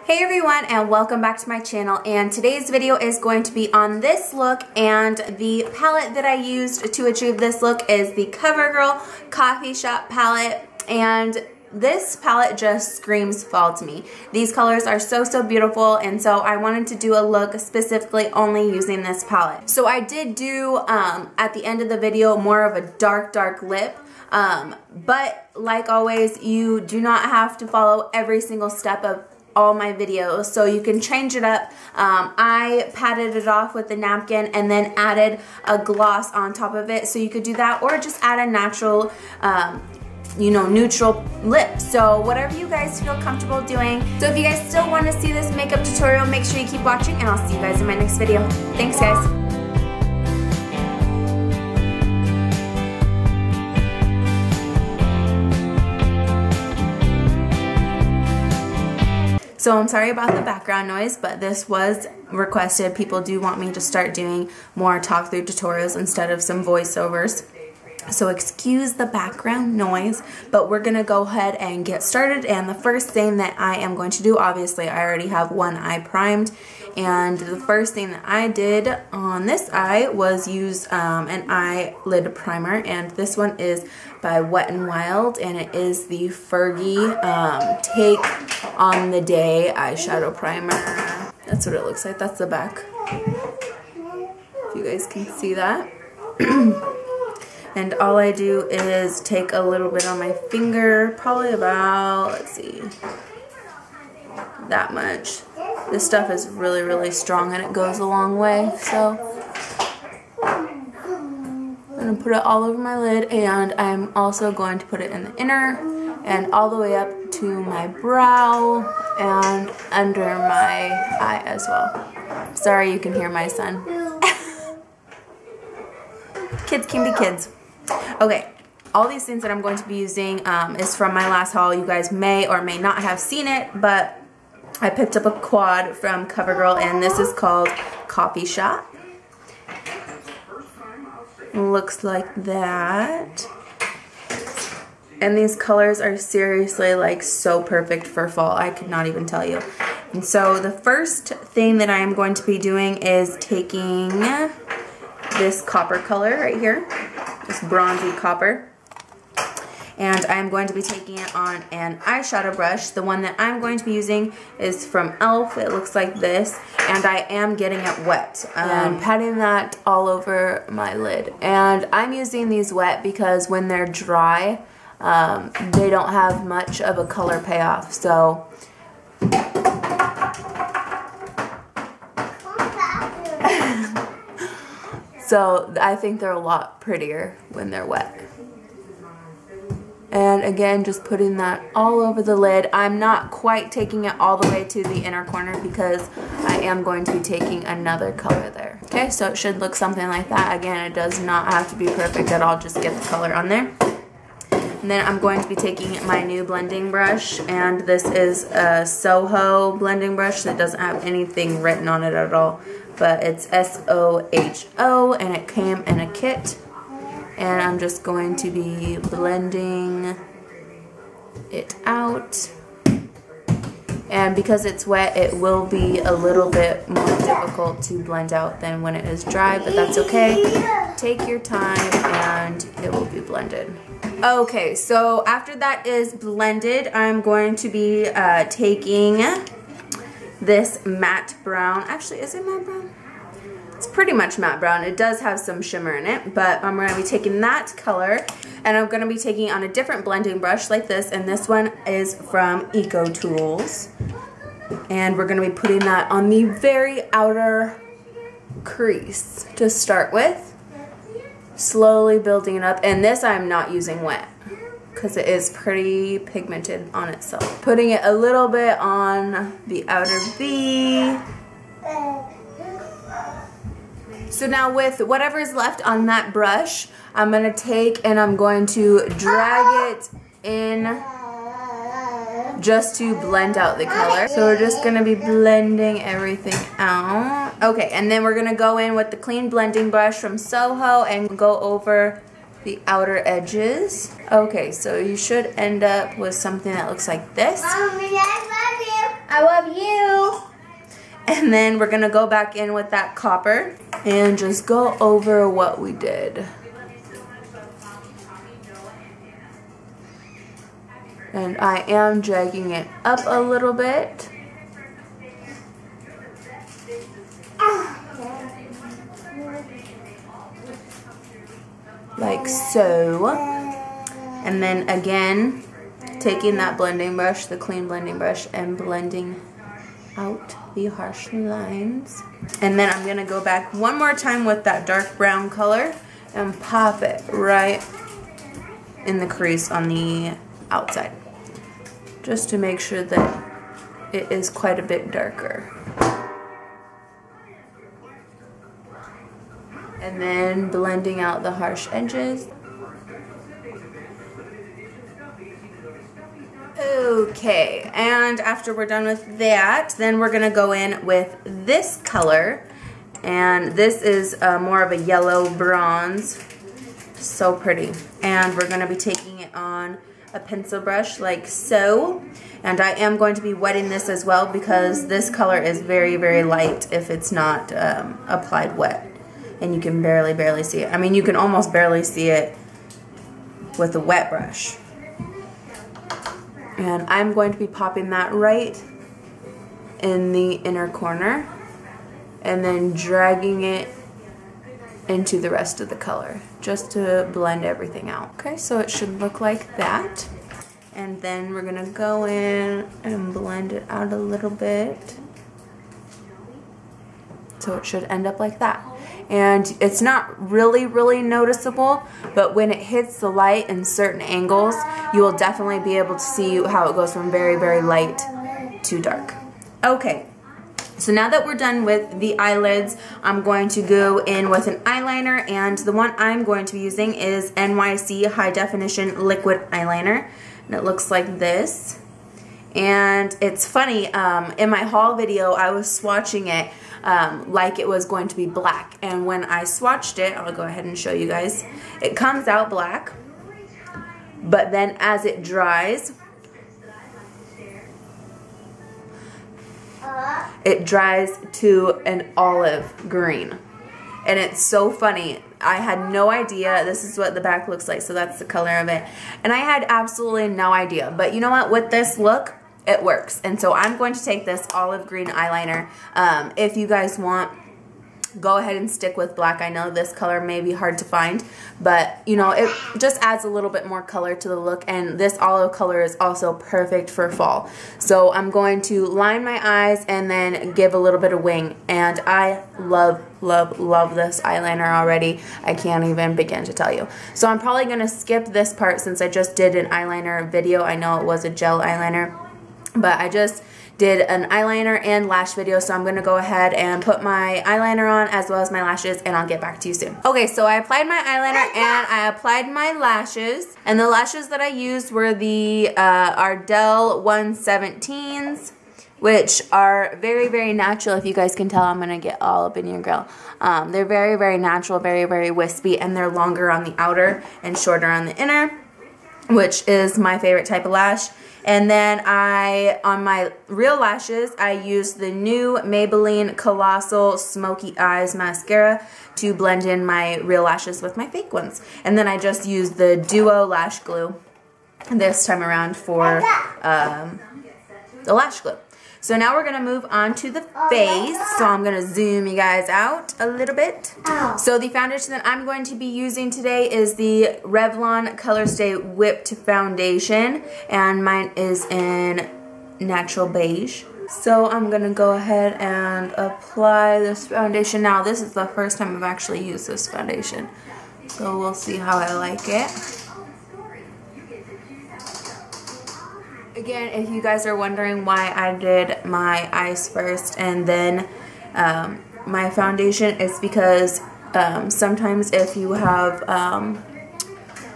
Hey everyone, and welcome back to my channel, and today's video is going to be on this look, and the palette that I used to achieve this look is the Covergirl Coffee Shop palette, and this palette just screams fall to me. These colors are so beautiful, and so I wanted to do a look specifically only using this palette. So I did do, at the end of the video, more of a dark lip. But like always, you do not have to follow every single step of all my videos, so you can change it up. I patted it off with a napkin and then added a gloss on top of it, so you could do that, or just add a natural neutral lip. So whatever you guys feel comfortable doing. So if you guys still want to see this makeup tutorial, make sure you keep watching, and I'll see you guys in my next video. Thanks guys. So I'm sorry about the background noise, but this was requested. People do want me to start doing more talk through tutorials instead of some voiceovers. So excuse the background noise, but we're gonna go ahead and get started. And the first thing that I am going to do, obviously I already have one eye primed, and the first thing that I did on this eye was use an eyelid primer, and this one is by Wet n Wild, and it is the Fergie Take on the Day eyeshadow primer. That's what it looks like. That's the back, if you guys can see that. And all I do is take a little bit on my finger, probably about, let's see, that much. This stuff is really strong and it goes a long way, so I'm going to put it all over my lid, and I'm also going to put it in the inner and all the way up to my brow and under my eye as well. Sorry you can hear my son. Kids can be kids. Okay, all these things that I'm going to be using is from my last haul. You guys may or may not have seen it, but I picked up a quad from Covergirl, and this is called Coffee Shop. Looks like that. And these colors are seriously like so perfect for fall. I could not even tell you. And so the first thing that I am going to be doing is taking this copper color right here, this bronzy copper, and I'm going to be taking it on an eyeshadow brush. The one that I'm going to be using is from e.l.f. It looks like this, and I am getting it wet and patting that all over my lid. And I'm using these wet because when they're dry, they don't have much of a color payoff. So so I think they're a lot prettier when they're wet. And again, just putting that all over the lid. I'm not quite taking it all the way to the inner corner because I am going to be taking another color there. Okay, so it should look something like that. Again, it does not have to be perfect at all, just get the color on there. And then I'm going to be taking my new blending brush, and this is a Soho blending brush that doesn't have anything written on it at all, but it's S-O-H-O, and it came in a kit. And I'm just going to be blending it out. And because it's wet, it will be a little bit more difficult to blend out than when it is dry, but that's okay. Take your time and it will be blended. Okay, so after that is blended, I'm going to be taking this matte brown. Actually, is it matte brown? It's pretty much matte brown. It does have some shimmer in it, but I'm going to be taking that color, and I'm going to be taking on a different blending brush like this, and this one is from Eco Tools. And we're going to be putting that on the very outer crease to start with. Slowly building it up, and this I'm not using wet because it is pretty pigmented on itself. Putting it a little bit on the outer V. So now with whatever is left on that brush, I'm going to take and I'm going to drag it in just to blend out the color. So we're just going to be blending everything out. Okay, and then we're going to go in with the clean blending brush from Soho and go over the outer edges. Okay, so you should end up with something that looks like this. Mommy, I love you. I love you. And then we're gonna go back in with that copper and just go over what we did. And I am dragging it up a little bit. Like so. And then again, taking that blending brush, the clean blending brush, and blending out the harsh lines. And then I'm gonna go back one more time with that dark brown color and pop it right in the crease on the outside, just to make sure that it is quite a bit darker. And then blending out the harsh edges. Okay, and after we're done with that, then we're gonna go in with this color, and this is more of a yellow bronze. So pretty. And we're gonna be taking it on a pencil brush like so, and I am going to be wetting this as well because this color is very, very light if it's not applied wet, and you can barely see it. I mean, you can almost barely see it with a wet brush. And I'm going to be popping that right in the inner corner and then dragging it into the rest of the color just to blend everything out. Okay, so it should look like that. And then we're gonna go in and blend it out a little bit. So it should end up like that. And it's not really noticeable, but when it hits the light in certain angles, you will definitely be able to see how it goes from very light to dark. Okay, so now that we're done with the eyelids, I'm going to go in with an eyeliner, and the one I'm going to be using is NYC High Definition Liquid Eyeliner, and it looks like this. And it's funny, in my haul video, I was swatching it like it was going to be black, and when I swatched it, I'll go ahead and show you guys, it comes out black, but then as it dries, it dries to an olive green. And it's so funny, I had no idea. This is what the back looks like, so that's the color of it, and I had absolutely no idea. But you know what, with this look, it works. And so I'm going to take this olive green eyeliner. If you guys want, go ahead and stick with black. I know this color may be hard to find, but you know, it just adds a little bit more color to the look, and this olive color is also perfect for fall. So I'm going to line my eyes and then give a little bit of wing, and I love this eyeliner already. I can't even begin to tell you. So I'm probably going to skip this part since I just did an eyeliner video. I know it was a gel eyeliner, but I just did an eyeliner and lash video, so I'm going to go ahead and put my eyeliner on as well as my lashes, and I'll get back to you soon. Okay, so I applied my eyeliner and I applied my lashes, and the lashes that I used were the Ardel 117s, which are very natural. If you guys can tell, I'm going to get all up in your grill. They're very natural, very wispy, and they're longer on the outer and shorter on the inner, which is my favorite type of lash. And then on my real lashes, I used the new Maybelline Colossal Smoky Eyes Mascara to blend in my real lashes with my fake ones. And then I just used the Duo Lash Glue this time around for the Lash Glue. So now we're going to move on to the face. So I'm going to zoom you guys out a little bit. So the foundation that I'm going to be using today is the Revlon Colorstay Whipped Foundation. And mine is in Natural Beige. So I'm going to go ahead and apply this foundation. Now this is the first time I've actually used this foundation, so we'll see how I like it. Again, if you guys are wondering why I did my eyes first and then my foundation, it's because sometimes if you have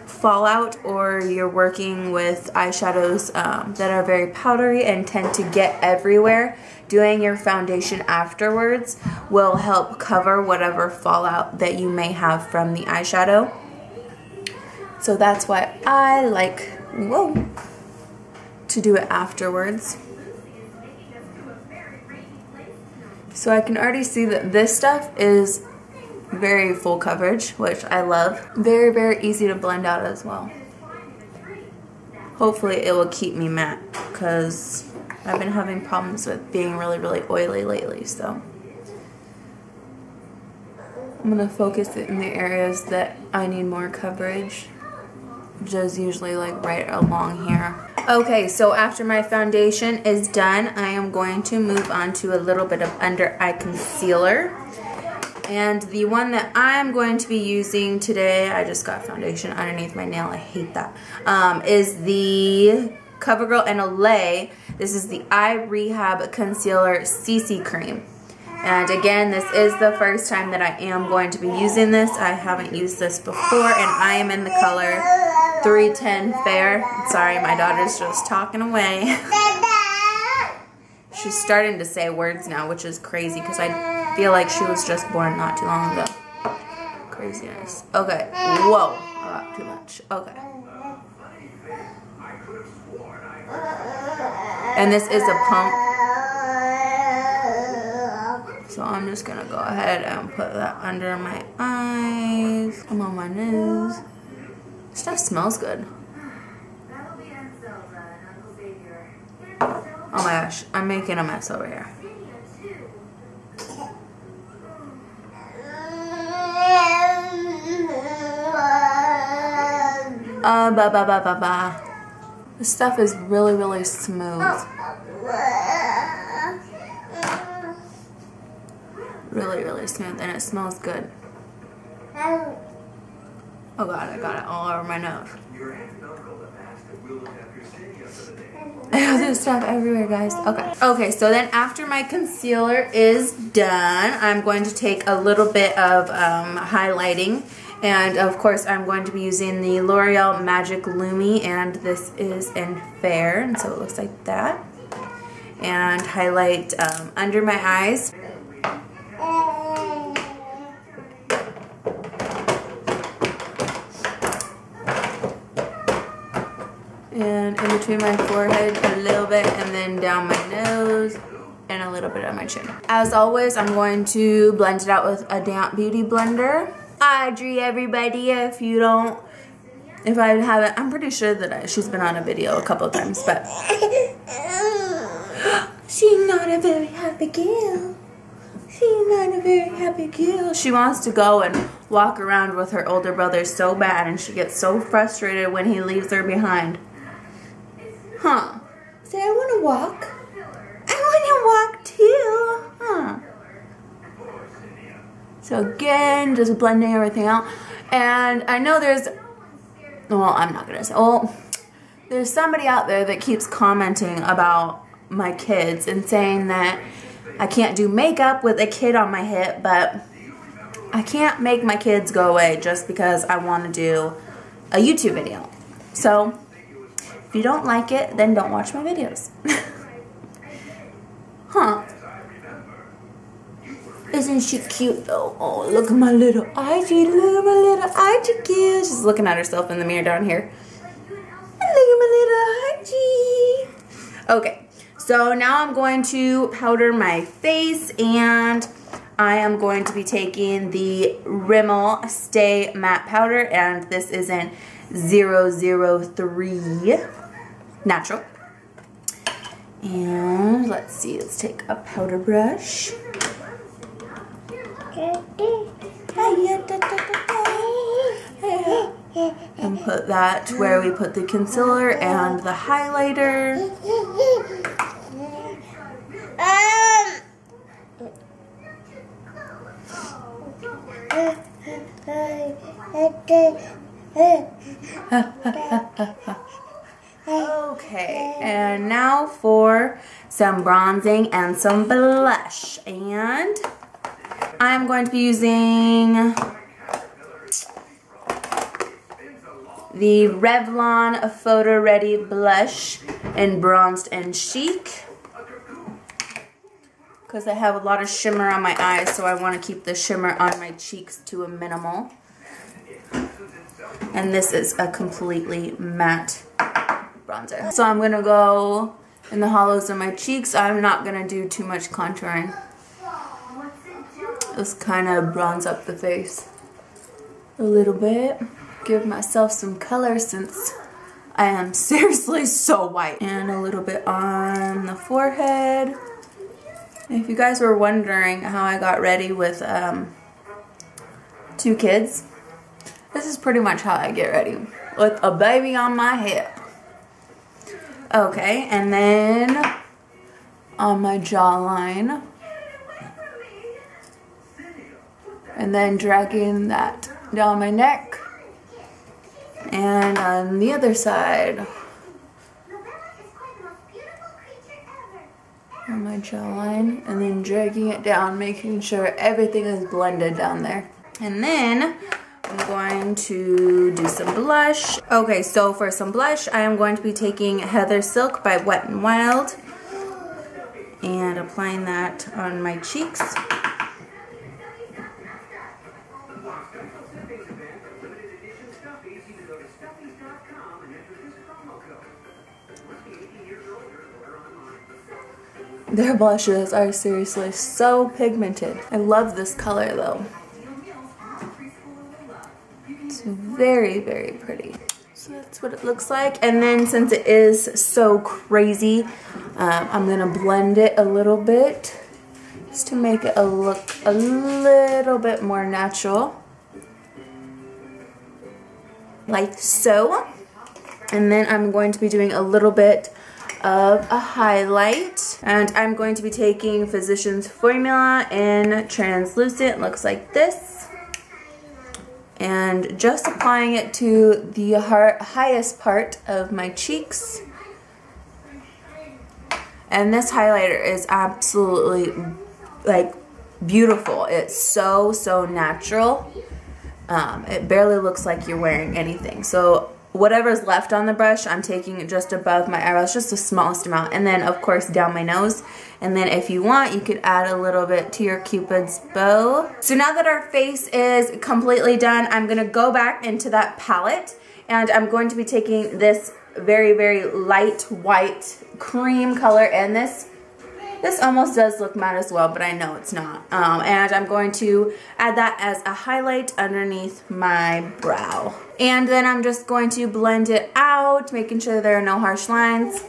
fallout or you're working with eyeshadows that are very powdery and tend to get everywhere, doing your foundation afterwards will help cover whatever fallout that you may have from the eyeshadow. So that's why I like, to do it afterwards. So I can already see that this stuff is very full coverage, which I love. Very, very easy to blend out as well. Hopefully it will keep me matte because I've been having problems with being really, really oily lately, so. I'm gonna focus it in the areas that I need more coverage, which is usually like right along here. Okay, so after my foundation is done, I am going to move on to a little bit of under eye concealer. And the one that I'm going to be using today, I just got foundation underneath my nail, I hate that, is the Covergirl and Olay. This is the Eye Rehab Concealer CC Cream. And again, this is the first time that I am going to be using this. I haven't used this before, and I am in the color 310 Fair. Sorry, my daughter's just talking away. She's starting to say words now, which is crazy because I feel like she was just born not too long ago. Craziness. Okay. Whoa. I got too much. Okay. And this is a pump. So I'm just going to go ahead and put that under my eyes. I'm on my nose. This stuff smells good. Oh my gosh, I'm making a mess over here. This stuff is really, really smooth. Really, really smooth, and it smells good. Oh god, I got it all over my nose. I have this stuff everywhere, guys. Okay. Okay, so then after my concealer is done, I'm going to take a little bit of highlighting. And of course, I'm going to be using the L'Oreal Magic Lumi, and this is in Fair, and so it looks like that. And highlight under my eyes. And in between my forehead a little bit, and then down my nose and a little bit on my chin. As always, I'm going to blend it out with a damp beauty blender. Audrey, everybody, if I haven't, I'm pretty sure that she's been on a video a couple of times, but she's not a very happy girl. She's not a very happy girl. She wants to go and walk around with her older brother so bad, and she gets so frustrated when he leaves her behind. Huh. Say, I want to walk. I want to walk too. Huh. So again, just blending everything out. And I know there's, well, I'm not going to say, well, there's somebody out there that keeps commenting about my kids and saying that I can't do makeup with a kid on my hip, but I can't make my kids go away just because I want to do a YouTube video. So if you don't like it, then don't watch my videos. Huh. Isn't she cute though? Oh, look at my little Archie. Look at my little Archie kid. She's looking at herself in the mirror down here. Look at my little Archie. Okay, so now I'm going to powder my face, and I am going to be taking the Rimmel Stay Matte Powder, and this is in 003 Natural. And let's see, let's take a powder brush. And put that where we put the concealer and the highlighter. Okay, and now for some bronzing and some blush. And I'm going to be using the Revlon Photoready blush in Bronzed and Chic, because I have a lot of shimmer on my eyes, so I want to keep the shimmer on my cheeks to a minimal. And this is a completely matte bronzer. So I'm going to go in the hollows of my cheeks. I'm not going to do too much contouring. Just kind of bronze up the face a little bit. Give myself some color since I am seriously so white. And a little bit on the forehead. If you guys were wondering how I got ready with 2 kids, this is pretty much how I get ready, with a baby on my hip. Okay, and then on my jawline, and then dragging that down my neck, and on the other side, on my jawline, and then dragging it down, making sure everything is blended down there. And then I'm going to do some blush. Okay, so for some blush, I am going to be taking Heather Silk by Wet n Wild and applying that on my cheeks. Their blushes are seriously so pigmented. I love this color though. It's very, very pretty. So that's what it looks like. And then since it is so crazy, I'm gonna blend it a little bit just to make it look a little bit more natural. Like so. And then I'm going to be doing a little bit of a highlight, and I'm going to be taking Physicians Formula in translucent. Looks like this, and just applying it to the highest part of my cheeks. And this highlighter is absolutely like beautiful. It's so natural. It barely looks like you're wearing anything. So whatever's left on the brush, I'm taking it just above my eyebrows, just the smallest amount, and then of course down my nose. And then if you want, you could add a little bit to your Cupid's bow. So now that our face is completely done, I'm gonna go back into that palette, and I'm going to be taking this very, very light white cream color, and this almost does look matte as well, but I know it's not. And I'm going to add that as a highlight underneath my brow. And then I'm just going to blend it out, making sure there are no harsh lines.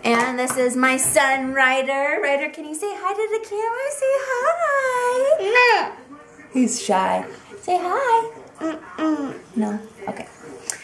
And this is my son, Ryder. Ryder, can you say hi to the camera? Say hi. No. He's shy. Say hi. No? Okay.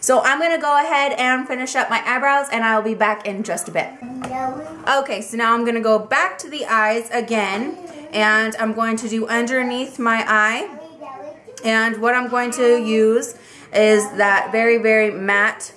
So I'm going to go ahead and finish up my eyebrows, and I'll be back in just a bit. Okay, so now I'm going to go back to the eyes again, and I'm going to do underneath my eye. And what I'm going to use is that very, very matte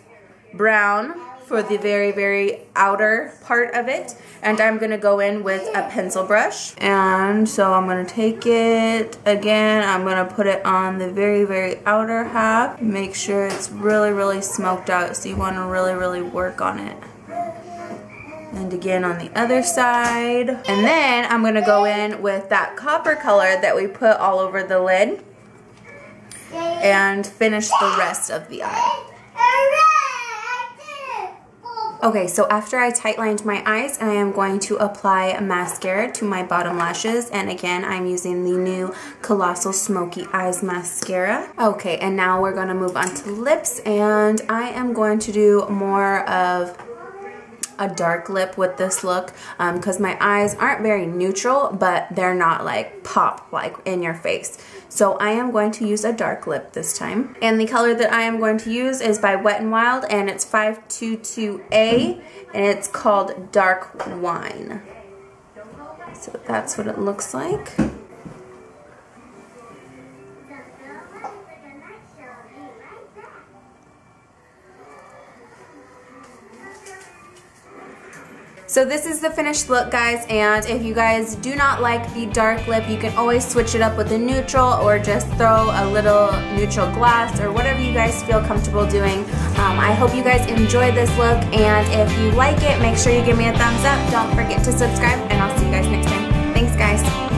brown for the very, very outer part of it. And I'm going to go in with a pencil brush. And so I'm going to take it again. I'm going to put it on the very, very outer half. Make sure it's really, really smoked out. So you want to really, really work on it. And again on the other side. And then I'm going to go in with that copper color that we put all over the lid. And finish the rest of the eye. Okay, so after I tight lined my eyes, I am going to apply mascara to my bottom lashes. And again, I'm using the new Colossal Smoky Eyes Mascara. Okay, and now we're going to move on to lips. And I am going to do more of a dark lip with this look because my eyes aren't very neutral, but they're not like pop like in your face. So I am going to use a dark lip this time. And the color that I am going to use is by Wet n Wild, and it's 522A, and it's called Dark Wine. So that's what it looks like. So this is the finished look, guys, and if you guys do not like the dark lip, you can always switch it up with a neutral or just throw a little neutral gloss or whatever you guys feel comfortable doing. I hope you guys enjoy this look, and if you like it, make sure you give me a thumbs up. Don't forget to subscribe, and I'll see you guys next time. Thanks, guys.